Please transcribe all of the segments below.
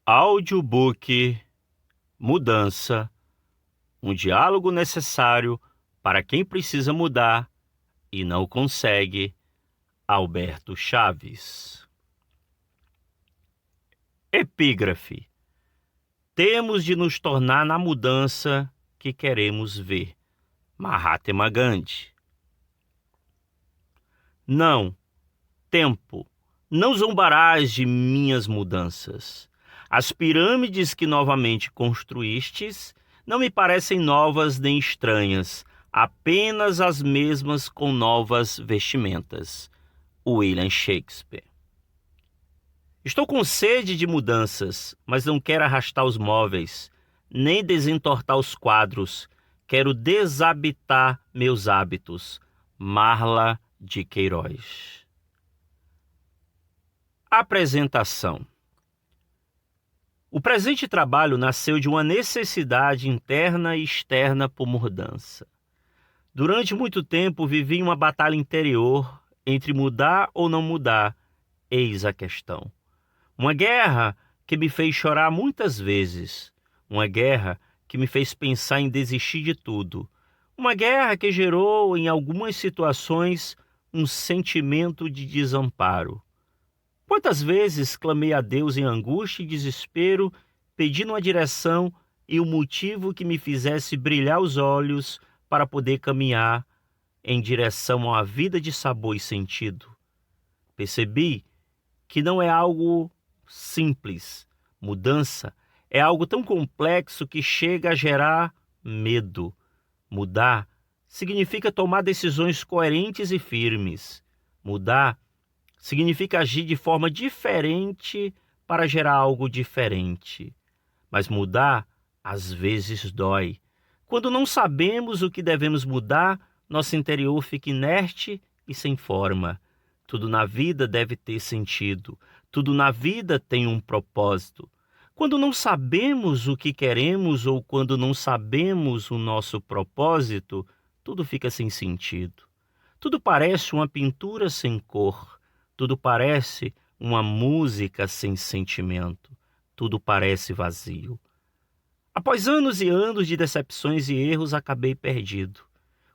Audiobook Mudança, um diálogo necessário para quem precisa mudar e não consegue. Alberto Chaves. Epígrafe: temos de nos tornar na mudança que queremos ver. Mahatma Gandhi. Não, tempo, não zombarás de minhas mudanças. As pirâmides que novamente construístes não me parecem novas nem estranhas, apenas as mesmas com novas vestimentas. William Shakespeare. Estou com sede de mudanças, mas não quero arrastar os móveis, nem desentortar os quadros. Quero desabitar meus hábitos. Marla de Queiroz. Apresentação. O presente trabalho nasceu de uma necessidade interna e externa por mudança. Durante muito tempo vivi uma batalha interior entre mudar ou não mudar, eis a questão. Uma guerra que me fez chorar muitas vezes. Uma guerra que me fez pensar em desistir de tudo. Uma guerra que gerou, em algumas situações, um sentimento de desamparo. Quantas vezes clamei a Deus em angústia e desespero, pedindo uma direção e um motivo que me fizesse brilhar os olhos para poder caminhar em direção a uma vida de sabor e sentido. Percebi que não é algo simples. Mudança é algo tão complexo que chega a gerar medo. Mudar significa tomar decisões coerentes e firmes. Mudar significa agir de forma diferente para gerar algo diferente. Mas mudar, às vezes, dói. Quando não sabemos o que devemos mudar, nosso interior fica inerte e sem forma. Tudo na vida deve ter sentido. Tudo na vida tem um propósito. Quando não sabemos o que queremos ou quando não sabemos o nosso propósito, tudo fica sem sentido. Tudo parece uma pintura sem cor. Tudo parece uma música sem sentimento. Tudo parece vazio. Após anos e anos de decepções e erros, acabei perdido.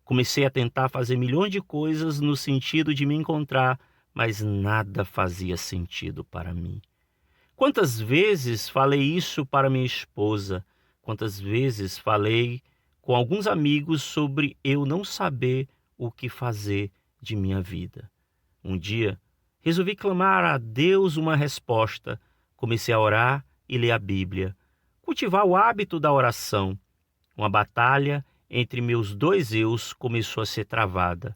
Comecei a tentar fazer milhões de coisas no sentido de me encontrar, mas nada fazia sentido para mim. Quantas vezes falei isso para minha esposa? Quantas vezes falei com alguns amigos sobre eu não saber o que fazer de minha vida? Um dia, resolvi clamar a Deus uma resposta. Comecei a orar e ler a Bíblia. Cultivar o hábito da oração. Uma batalha entre meus dois eus começou a ser travada.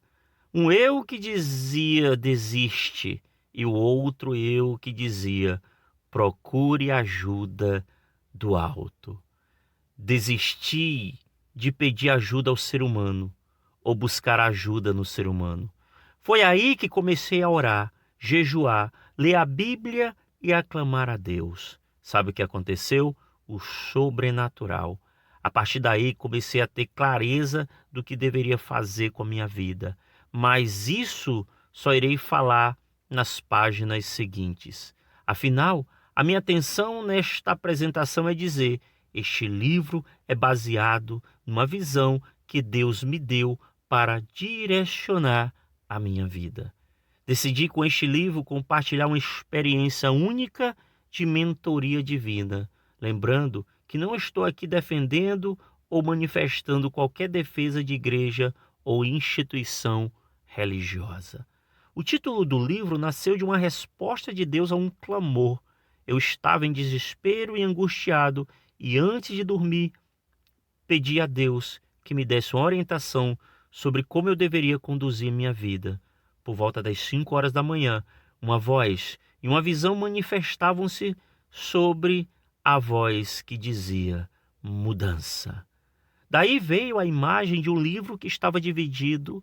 Um eu que dizia desiste e o outro eu que dizia procure ajuda do alto. Desisti de pedir ajuda ao ser humano ou buscar ajuda no ser humano. Foi aí que comecei a orar, jejuar, ler a Bíblia e a clamar a Deus. Sabe o que aconteceu? O sobrenatural. A partir daí comecei a ter clareza do que deveria fazer com a minha vida. Mas isso só irei falar nas páginas seguintes. Afinal, a minha atenção nesta apresentação é dizer: este livro é baseado numa visão que Deus me deu para direcionar a minha vida. Decidi com este livro compartilhar uma experiência única de mentoria divina, lembrando que não estou aqui defendendo ou manifestando qualquer defesa de igreja ou instituição religiosa. O título do livro nasceu de uma resposta de Deus a um clamor. Eu estava em desespero e angustiado e antes de dormir pedi a Deus que me desse uma orientação sobre como eu deveria conduzir minha vida. Por volta das 5 horas da manhã, uma voz e uma visão manifestavam-se sobre a voz que dizia mudança. Daí veio a imagem de um livro que estava dividido,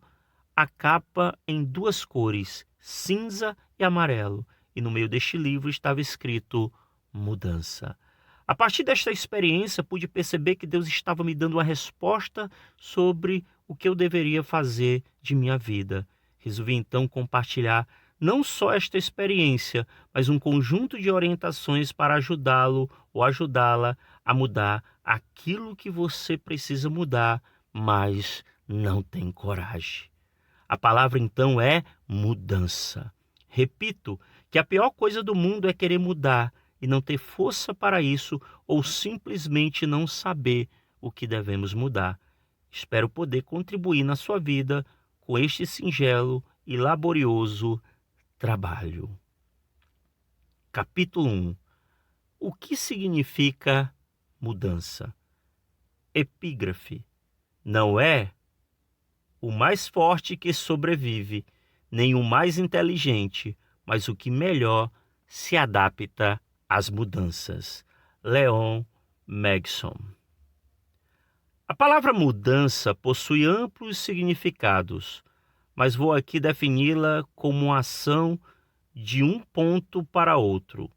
a capa em duas cores, cinza e amarelo, e no meio deste livro estava escrito mudança. A partir desta experiência, pude perceber que Deus estava me dando uma resposta sobre o que eu deveria fazer de minha vida. Resolvi então compartilhar não só esta experiência, mas um conjunto de orientações para ajudá-lo ou ajudá-la a mudar aquilo que você precisa mudar, mas não tem coragem. A palavra então é mudança. Repito que a pior coisa do mundo é querer mudar e não ter força para isso ou simplesmente não saber o que devemos mudar. Espero poder contribuir na sua vida com este singelo e laborioso trabalho. Capítulo 1. O que significa mudança? Epígrafe. Não é o mais forte que sobrevive, nem o mais inteligente, mas o que melhor se adapta às mudanças. Leon Megson. A palavra mudança possui amplos significados, mas vou aqui defini-la como uma ação de um ponto para outro.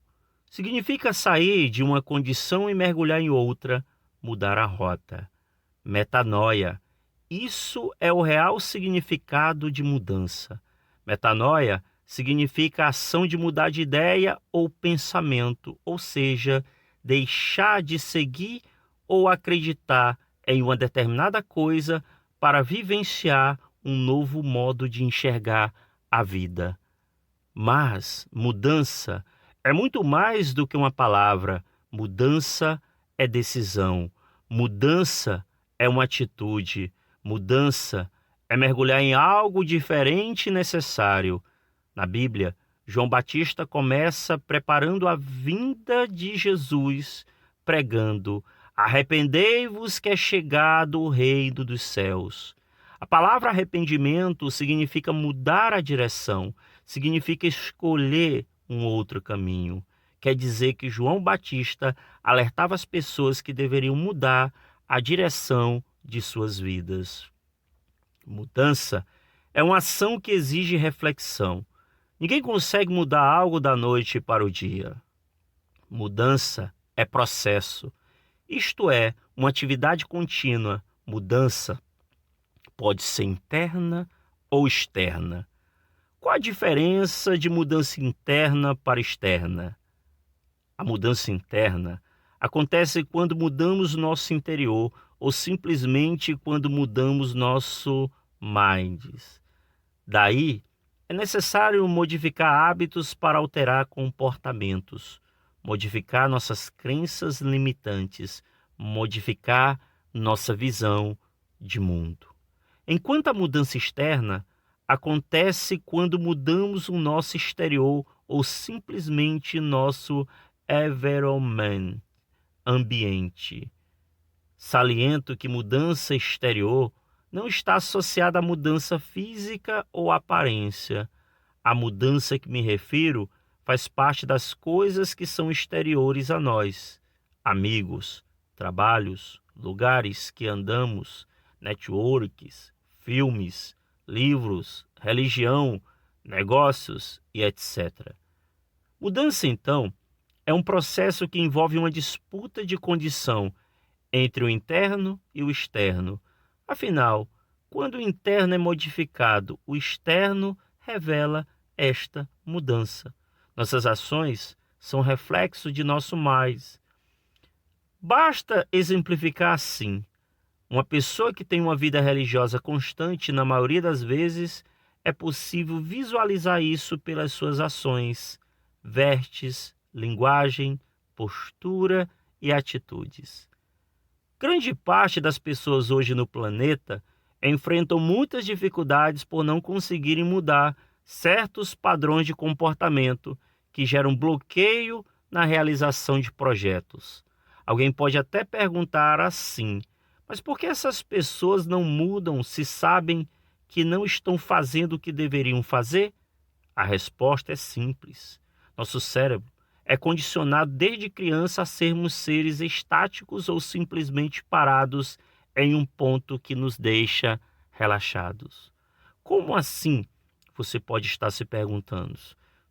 Significa sair de uma condição e mergulhar em outra, mudar a rota. Metanoia. Isso é o real significado de mudança. Metanoia significa a ação de mudar de ideia ou pensamento, ou seja, deixar de seguir ou acreditar em uma determinada coisa para vivenciar um novo modo de enxergar a vida. Mas mudança é muito mais do que uma palavra. Mudança é decisão. Mudança é uma atitude. Mudança é mergulhar em algo diferente e necessário. Na Bíblia, João Batista começa preparando a vinda de Jesus, pregando: arrependei-vos que é chegado o reino dos céus. A palavra arrependimento significa mudar a direção, significa escolher um outro caminho. Quer dizer que João Batista alertava as pessoas que deveriam mudar a direção de suas vidas. Mudança é uma ação que exige reflexão. Ninguém consegue mudar algo da noite para o dia. Mudança é processo. Isto é, uma atividade contínua. Mudança pode ser interna ou externa. Qual a diferença de mudança interna para externa? A mudança interna acontece quando mudamos nosso interior ou simplesmente quando mudamos nosso mind. Daí, é necessário modificar hábitos para alterar comportamentos, modificar nossas crenças limitantes, modificar nossa visão de mundo. Enquanto a mudança externa acontece quando mudamos o nosso exterior ou simplesmente nosso environment, ambiente. Saliento que mudança exterior não está associada à mudança física ou aparência. A mudança que me refiro faz parte das coisas que são exteriores a nós: amigos, trabalhos, lugares que andamos, networks, filmes, livros, religião, negócios e etc. Mudança, então, é um processo que envolve uma disputa de condição entre o interno e o externo. Afinal, quando o interno é modificado, o externo revela esta mudança. Nossas ações são reflexo de nosso mais. Basta exemplificar assim. Uma pessoa que tem uma vida religiosa constante, na maioria das vezes, é possível visualizar isso pelas suas ações, vestes, linguagem, postura e atitudes. Grande parte das pessoas hoje no planeta enfrentam muitas dificuldades por não conseguirem mudar certos padrões de comportamento que geram bloqueio na realização de projetos. Alguém pode até perguntar assim: mas por que essas pessoas não mudam se sabem que não estão fazendo o que deveriam fazer? A resposta é simples. Nosso cérebro é condicionado desde criança a sermos seres estáticos ou simplesmente parados em um ponto que nos deixa relaxados. Como assim? Você pode estar se perguntando.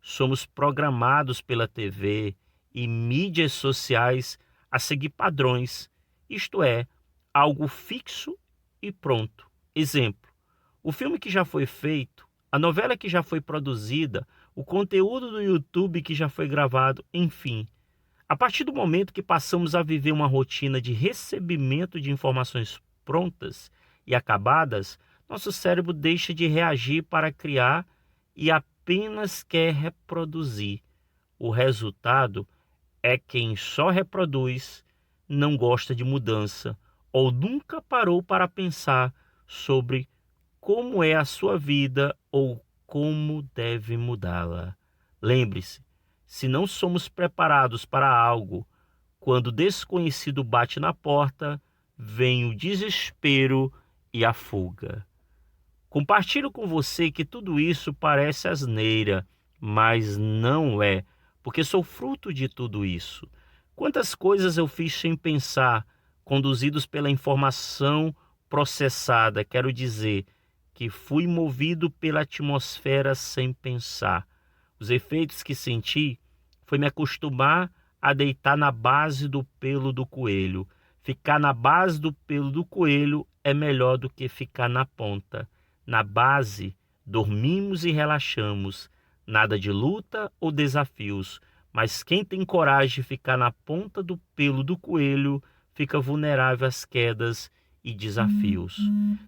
Somos programados pela TV e mídias sociais a seguir padrões, isto é, algo fixo e pronto. Exemplo: o filme que já foi feito, a novela que já foi produzida, o conteúdo do YouTube que já foi gravado, enfim. A partir do momento que passamos a viver uma rotina de recebimento de informações prontas e acabadas, nosso cérebro deixa de reagir para criar e apenas quer reproduzir. O resultado é quem só reproduz, não gosta de mudança ou nunca parou para pensar sobre como é a sua vida ou como deve mudá-la. Lembre-se, se não somos preparados para algo, quando o desconhecido bate na porta, vem o desespero e a fuga. Compartilho com você que tudo isso parece asneira, mas não é, porque sou fruto de tudo isso. Quantas coisas eu fiz sem pensar, conduzidos pela informação processada, quero dizer, que fui movido pela atmosfera sem pensar. Os efeitos que senti foi me acostumar a deitar na base do pelo do coelho. Ficar na base do pelo do coelho é melhor do que ficar na ponta. Na base, dormimos e relaxamos. Nada de luta ou desafios. Mas quem tem coragem de ficar na ponta do pelo do coelho fica vulnerável às quedas e desafios.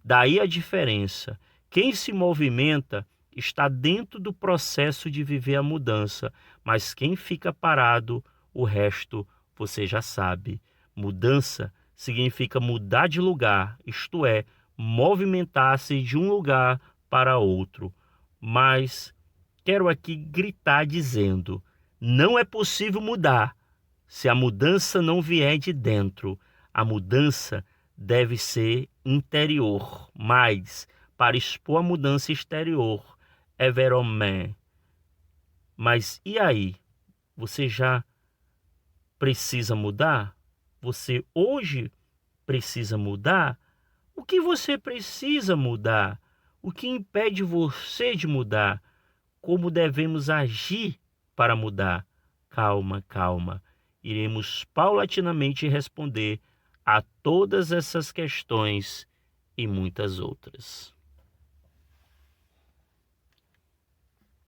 Daí a diferença. Quem se movimenta está dentro do processo de viver a mudança, mas quem fica parado, o resto você já sabe. Mudança significa mudar de lugar, isto é, movimentar-se de um lugar para outro. Mas quero aqui gritar dizendo: não é possível mudar se a mudança não vier de dentro. A mudança deve ser interior, mas para expor a mudança exterior é veromé. Mas e aí? Você já precisa mudar? Você hoje precisa mudar? O que você precisa mudar? O que impede você de mudar? Como devemos agir para mudar? Calma, calma. Iremos paulatinamente responder a todas essas questões e muitas outras.